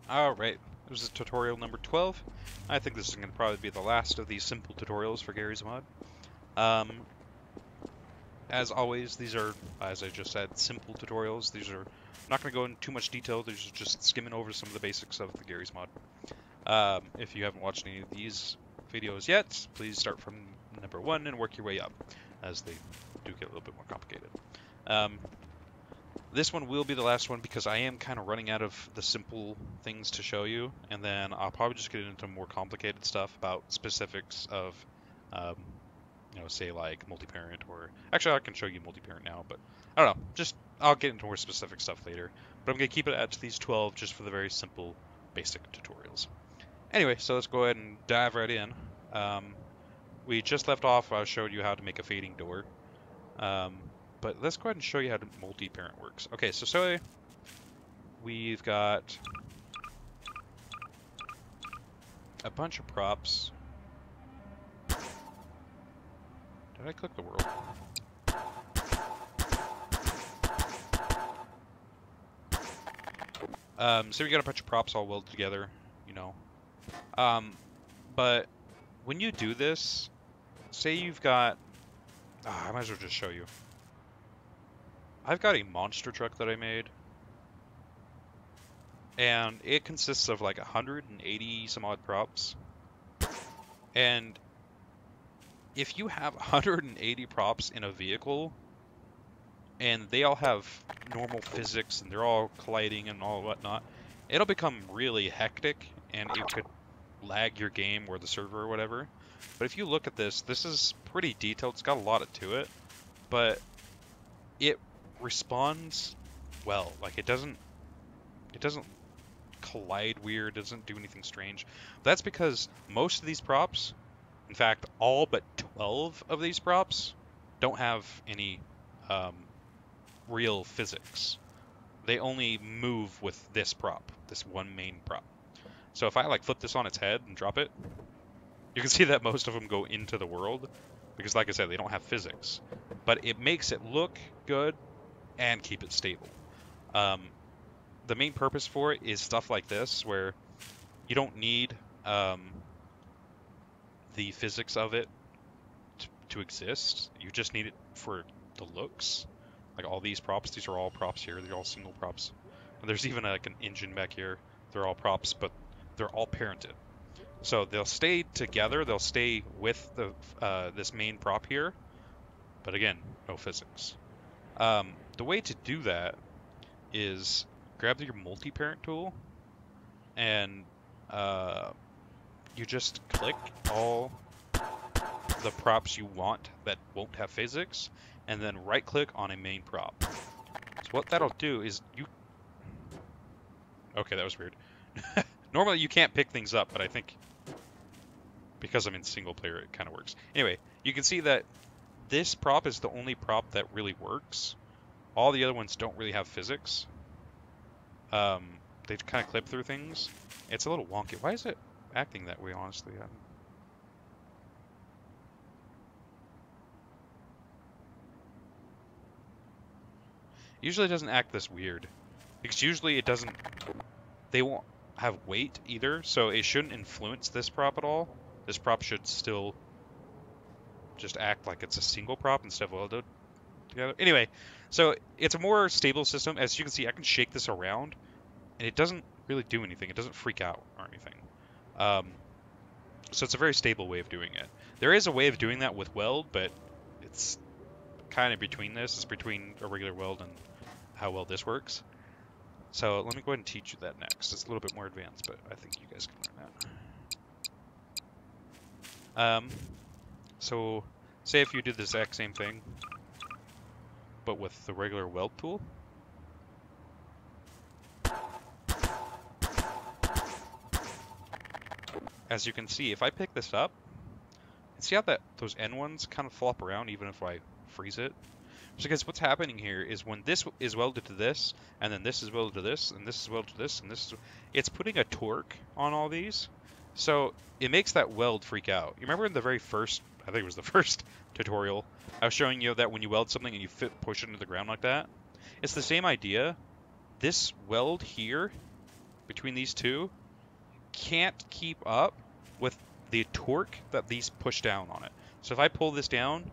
Alright, this is tutorial number 12. I think this is going to probably be the last of these simple tutorials for Garry's Mod. Um, as always, these are, as I just said, simple tutorials. These are not going to go into too much detail. These are just skimming over some of the basics of the Garry's Mod. If you haven't watched any of these videos yet, please start from number 1 and work your way up, as they do get a little bit more complicated. This one will be the last one because I am kind of running out of the simple things to show you, and then I'll probably just get into more complicated stuff about specifics of, say like multi-parent, or actually I can show you multi-parent now, but I don't know, I'll get into more specific stuff later. But I'm going to keep it at these 12 just for the very simple basic tutorials. Anyway, so let's go ahead and dive right in. We just left off, I showed you how to make a fading door. But let's go ahead and show you how multi-parent works. Okay, so we've got a bunch of props. Did I click the world? So we got a bunch of props all welded together, you know. But when you do this, say you've got... I might as well just show you. I've got a monster truck that I made, and it consists of like 180 some odd props. And if you have 180 props in a vehicle, and they all have normal physics, and they're all colliding and all whatnot, it'll become really hectic, and it could lag your game or the server or whatever. But if you look at this, this is pretty detailed. It's got a lot to it, but it responds well. Like it doesn't collide weird, doesn't do anything strange. That's because most of these props, in fact all but 12 of these props, don't have any real physics. They only move with this prop, this one main prop. So if I like flip this on its head and drop it, you can see that most of them go into the world because, like I said, they don't have physics. But it makes it look good and keep it stable. The main purpose for it is stuff like this, where you don't need the physics of it to exist. You just need it for the looks. Like all these props, these are all props here. They're all single props. And there's even like an engine back here. They're all props, but they're all parented. So they'll stay together. They'll stay with the this main prop here. But again, no physics. The way to do that is grab your multi-parent tool, and you just click all the props you want that won't have physics, and then right-click on a main prop. So what that'll do is Okay, that was weird. Normally you can't pick things up, but I think because I'm in single player, it kind of works. Anyway, you can see that this prop is the only prop that really works. All the other ones don't really have physics. They kind of clip through things. It's a little wonky. Why is it acting that way, honestly? Usually it doesn't act this weird. Because usually it doesn't... They won't have weight either, so it shouldn't influence this prop at all. This prop should still just act like it's a single prop instead of welded together. Anyway, so it's a more stable system. As you can see, I can shake this around, and it doesn't really do anything. It doesn't freak out or anything. So it's a very stable way of doing it. There is a way of doing that with weld, but it's kind of between this. It's between a regular weld and how well this works. So let me go ahead and teach you that next. It's a little bit more advanced, but I think you guys can learn that. So say if you did the exact same thing, but with the regular weld tool. As you can see, if I pick this up, see how those end ones kind of flop around even if I freeze it? Because what's happening here is when this is welded to this, and then this is welded to this, and this is welded to this, and this is... It's putting a torque on all these, so it makes that weld freak out. You remember in the very first, I think it was the first tutorial, I was showing you that when you weld something and you push it into the ground like that, it's the same idea. This weld here between these two can't keep up with the torque that these push down on it. So if I pull this down,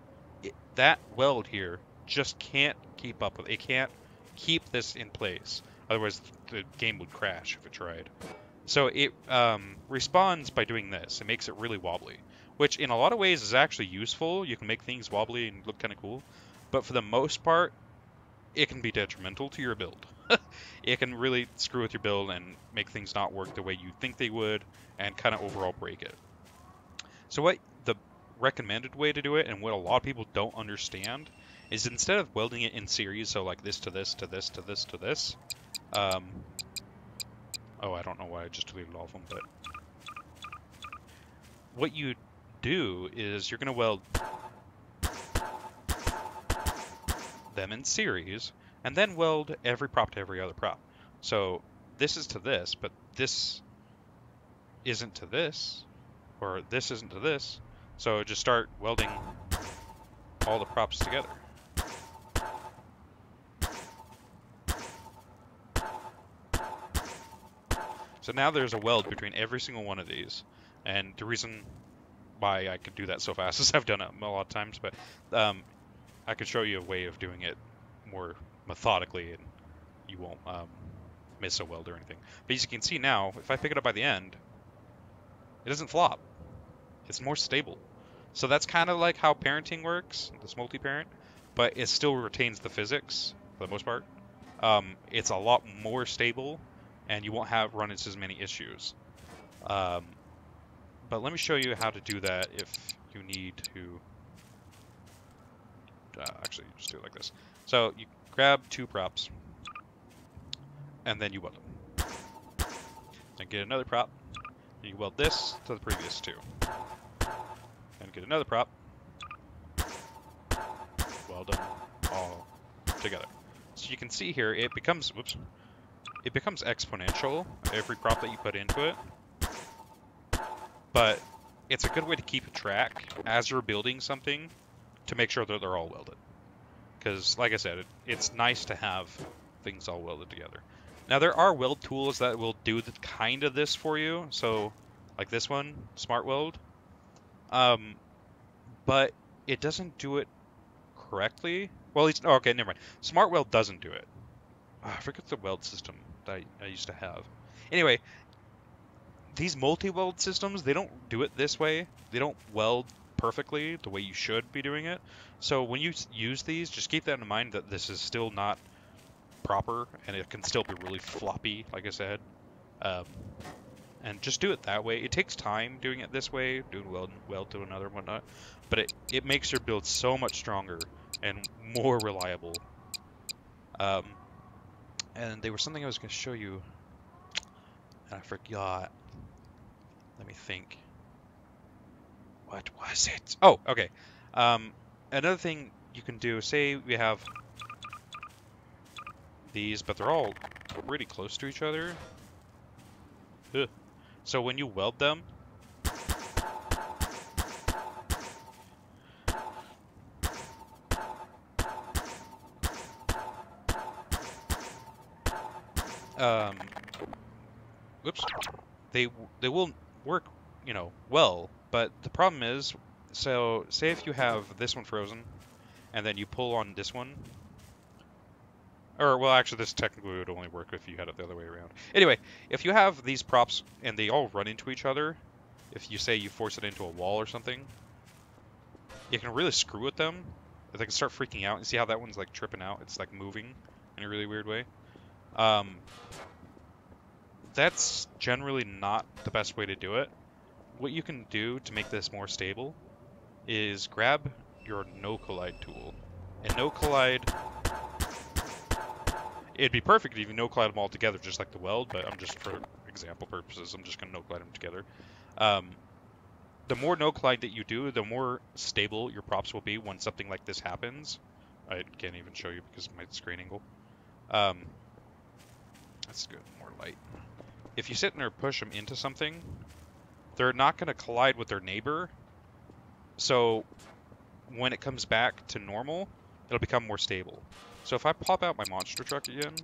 that weld here just can't keep up with it. It can't keep this in place. Otherwise, the game would crash if it tried. So it responds by doing this. It makes it really wobbly, which in a lot of ways is actually useful. You can make things wobbly and look kind of cool. But for the most part, it can be detrimental to your build. It can really screw with your build and make things not work the way you think they would and kind of overall break it. So what the recommended way to do it, and what a lot of people don't understand, is instead of welding it in series, so like this to this to this to this to this, oh, I don't know why I just deleted all of them, but what you do is you're going to weld them in series, and then weld every prop to every other prop. So this is to this, but this isn't to this, or this isn't to this. So just start welding all the props together. So now there's a weld between every single one of these. And the reason why I could do that so fast is I've done it a lot of times, but I could show you a way of doing it more methodically, and you won't miss a weld or anything. But as you can see now, if I pick it up by the end, it doesn't flop. It's more stable. So that's kind of like how parenting works, this multi-parent, but it still retains the physics for the most part. It's a lot more stable, and you won't run into as many issues. But let me show you how to do that if you need to. Actually, just do it like this. So you grab two props, and then you weld them. Then get another prop, and you weld this to the previous two. And get another prop, weld them all together. So you can see here, it becomes, it becomes exponential every prop that you put into it. But it's a good way to keep a track as you're building something to make sure that they're all welded. Because, like I said, it's nice to have things all welded together. Now, there are weld tools that will do the kind of this for you. So, like this one, Smart Weld. But it doesn't do it correctly. Well, okay, never mind. Smart Weld doesn't do it. I forget the weld system that I used to have. Anyway, these multi-weld systems, they don't do it this way. They don't weld perfectly the way you should be doing it. So when you use these, just keep that in mind that this is still not proper, and it can still be really floppy, like I said. And just do it that way. It takes time doing it this way, doing weld to another and whatnot, but it makes your build so much stronger and more reliable. And there was something I was going to show you, and I forgot. Let me think. What was it? Oh, okay. Another thing you can do, say we have these, but they're all pretty close to each other. Ugh. So when you weld them, they will work, well, but the problem is, so say if you have this one frozen, and then you pull on this one, or, well, actually, this technically would only work if you had it the other way around. Anyway, if you have these props and they all run into each other, if you say you force it into a wall or something, you can really screw with them. They can start freaking out. You see how that one's like tripping out? It's like moving in a really weird way. That's generally not the best way to do it. What you can do to make this more stable is grab your No Collide tool. And No Collide, it'd be perfect if you No Collide them all together just like the weld, but I'm just, for example purposes, I'm just going to No Collide them together. The more No Collide that you do, the more stable your props will be when something like this happens. I can't even show you because of my screen angle. That's good, more light. If you sit in there and push them into something, they're not going to collide with their neighbor. So when it comes back to normal, it'll become more stable. So if I pop out my monster truck again,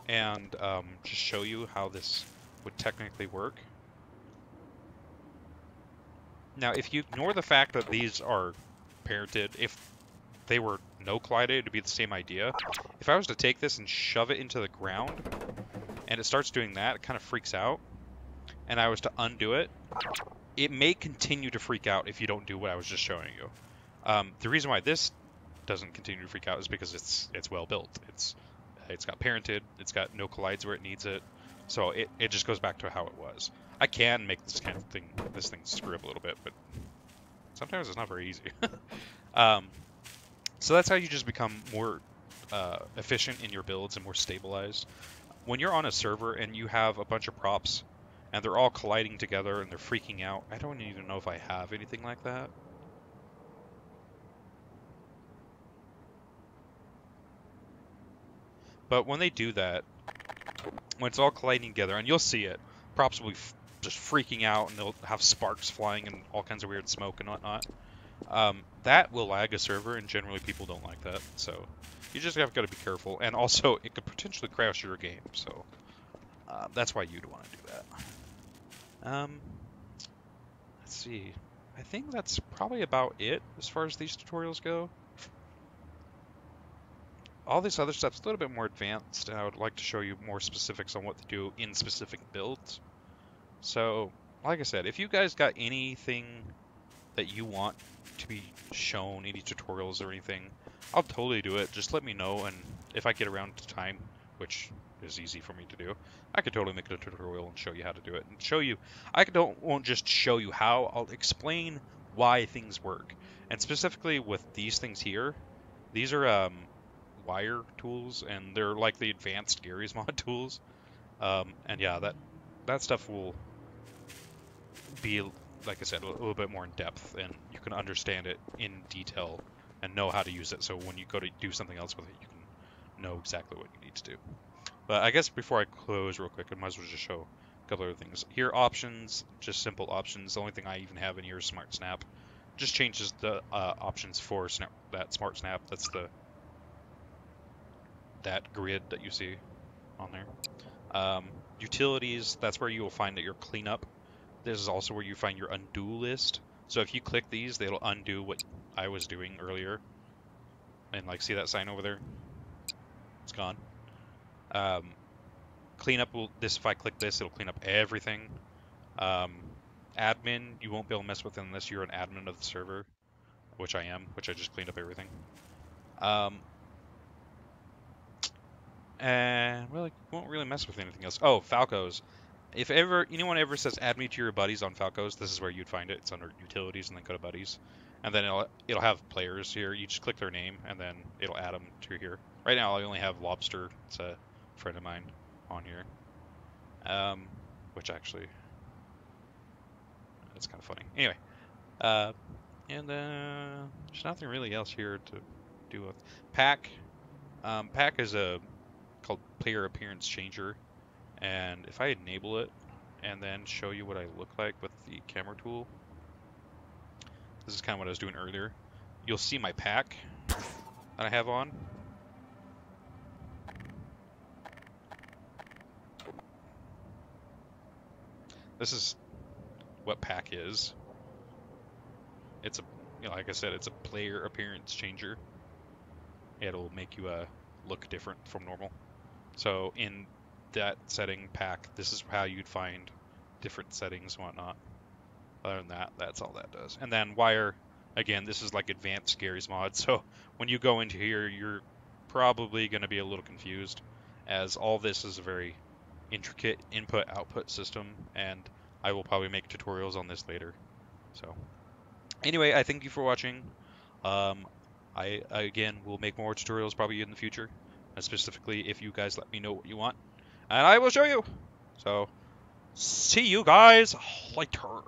and just show you how this would technically work. Now, if you ignore the fact that these are parented, if they were no collided, it'd be the same idea. If I was to take this and shove it into the ground, and it starts doing that, it kind of freaks out, and I was to undo it, it may continue to freak out if you don't do what I was just showing you. The reason why this doesn't continue to freak out is because it's well built. It's got parented, it's got no collides where it needs it, so it just goes back to how it was. I can make this thing screw up a little bit, but sometimes it's not very easy. So that's how you just become more efficient in your builds and more stabilized. When you're on a server and you have a bunch of props and they're all colliding together and they're freaking out, I don't even know if I have anything like that. But when they do that, when it's all colliding together, and you'll see it, props will be just freaking out and they'll have sparks flying and all kinds of weird smoke and whatnot. That will lag a server, and generally people don't like that, so you just have got to be careful. And also, it could potentially crash your game, so that's why you'd want to do that. Let's see. I think that's probably about it as far as these tutorials go. All this other stuff's a little bit more advanced, and I would like to show you more specifics on what to do in specific builds. So, like I said, if you guys got anything that you want to be shown, any tutorials or anything, I'll totally do it. Just let me know, and if I get around to time, which is easy for me to do, I could totally make a tutorial and show you how to do it. And show you, won't just show you how, I'll explain why things work. And specifically with these things here, these are wire tools, and they're like the advanced Garry's mod tools. And yeah, that stuff will be, like I said, a little bit more in depth, and you can understand it in detail and know how to use it, so when you go to do something else with it, you can know exactly what you need to do. But I guess before I close real quick, I might as well just show a couple other things. Here, options, just simple options. The only thing I even have in here is Smart Snap. Just changes the options for that Smart Snap. That's that grid that you see on there. Utilities, that's where you will find that your cleanup. This is also where you find your undo list. So if you click these, they'll undo what I was doing earlier. And like, see that sign over there? It's gone. Cleanup will, if I click this, it'll clean up everything. Admin, you won't be able to mess with unless you're an admin of the server, which I am, which I just cleaned up everything. And well, you won't really mess with anything else. Oh, Falcos. If anyone ever says add me to your buddies on Falcos, this is where you'd find it. It's under utilities and then go to buddies. And then it'll have players here. You just click their name and then it'll add them to here. Right now I only have Lobster. It's a friend of mine on here. Which actually, that's kind of funny. Anyway, and there's nothing really else here to do with Pack. Pack is called Player Appearance Changer. And if I enable it and then show you what I look like with the camera tool, this is kind of what I was doing earlier. You'll see my pack that I have on. This is what pack is. It's like I said, it's a player appearance changer. It'll make you look different from normal. So in that setting pack, this is how you'd find different settings and whatnot. Other than that, that's all that does. And then wire, again, this is like advanced Garry's mod, so when you go into here, you're probably going to be a little confused, as all this is a very intricate input-output system, and I will probably make tutorials on this later. So anyway, I thank you for watching. I again will make more tutorials probably in the future, specifically if you guys let me know what you want. And I will show you. So, see you guys later.